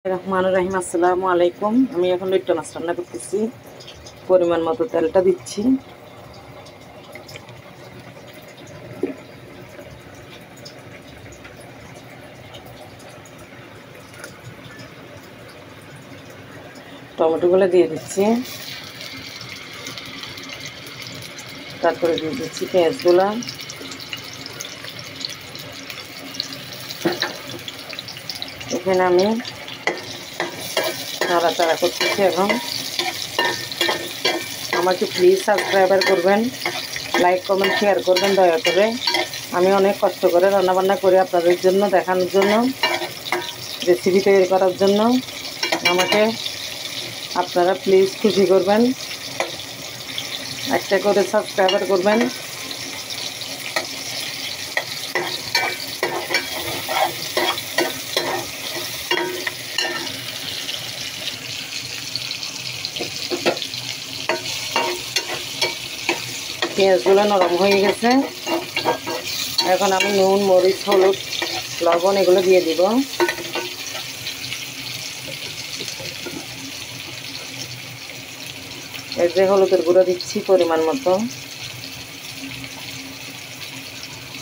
রহমানুর রহিম, আসসালামু আলাইকুম। আমি এখন লইট্টা মাছ রান্না করতেছি। পরিমাণ মতো তেলটা দিচ্ছি। টমেটোগুলো দিয়ে দিচ্ছি, তারপরে দিয়ে দিচ্ছি পেঁয়াজগুলা। এখানে আমি নাড়াচাড়া করতেছি। এখন আমাকে প্লিজ সাবস্ক্রাইবার করবেন, লাইক কমেন্ট শেয়ার করবেন দয়া করে। আমি অনেক কষ্ট করে রান্নাবান্না করি আপনাদের জন্য, দেখানোর জন্য, রেসিপি তৈরি করার জন্য। আমাকে আপনারা প্লিজ খুশি করবেন, একটা করে সাবস্ক্রাইবার করবেন। পেঁয়াজগুলো নরম হয়ে গেছে। এখন আমি নুন, মরিচ, হলুদ, লবণ এগুলো দিয়ে দিব। এই যে হলুদের গুঁড়ো দিচ্ছি পরিমাণ মতো,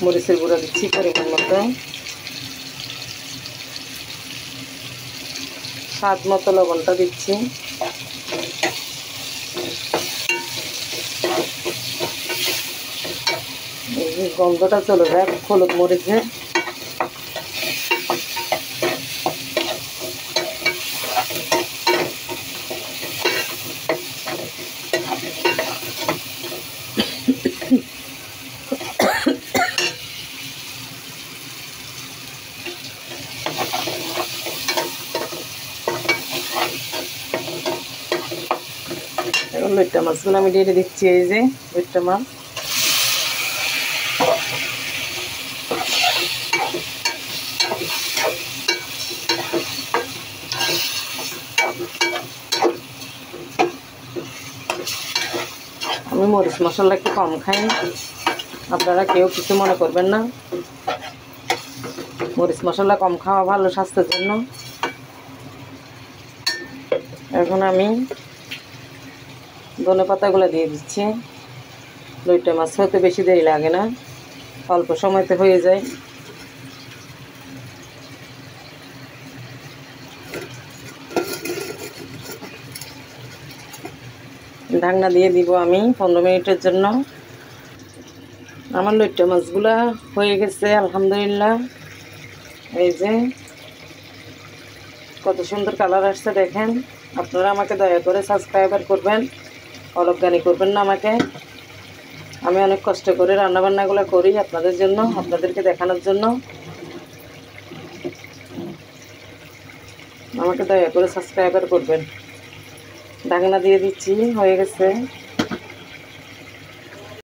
মরিচের গুঁড়ো দিচ্ছি পরিমাণ মতো, স্বাদ মতো লবণটা দিচ্ছি। এই যে গন্ধটা চলে যায় হলুদ মরিচের। এখন লইট্টা মাছগুলো আমি দিয়ে দিচ্ছি। এই যে লইট্টা মাছ, আমি মরিচ মশলা একটু কম খাই, আপনারা কেউ কিছু মনে করবেন না। মরিচ মশলা কম খাওয়া ভালো স্বাস্থ্যের জন্য। এখন আমি ধনেপাতাগুলো দিয়ে দিচ্ছি। লইট্টা মাছ হতে বেশি দেরি লাগে না, অল্প সময়তে হয়ে যায়। ঢাকনা দিয়ে দিব আমি 15 মিনিটের জন্য। আমার লইট্টা মাছগুলা হয়ে গেছে আলহামদুলিল্লাহ। এই যে কত সুন্দর কালার আসছে দেখেন। আপনারা আমাকে দয়া করে সাবস্ক্রাইবার করবেন, অলজ্ঞানি করবেন না আমাকে। আমি অনেক কষ্ট করে রান্নাবান্নাগুলো করি আপনাদের জন্য, আপনাদেরকে দেখানোর জন্য। আমাকে দয়া করে সাবস্ক্রাইবার করবেন। ঢাকনা দিয়ে দিচ্ছি, হয়ে গেছে।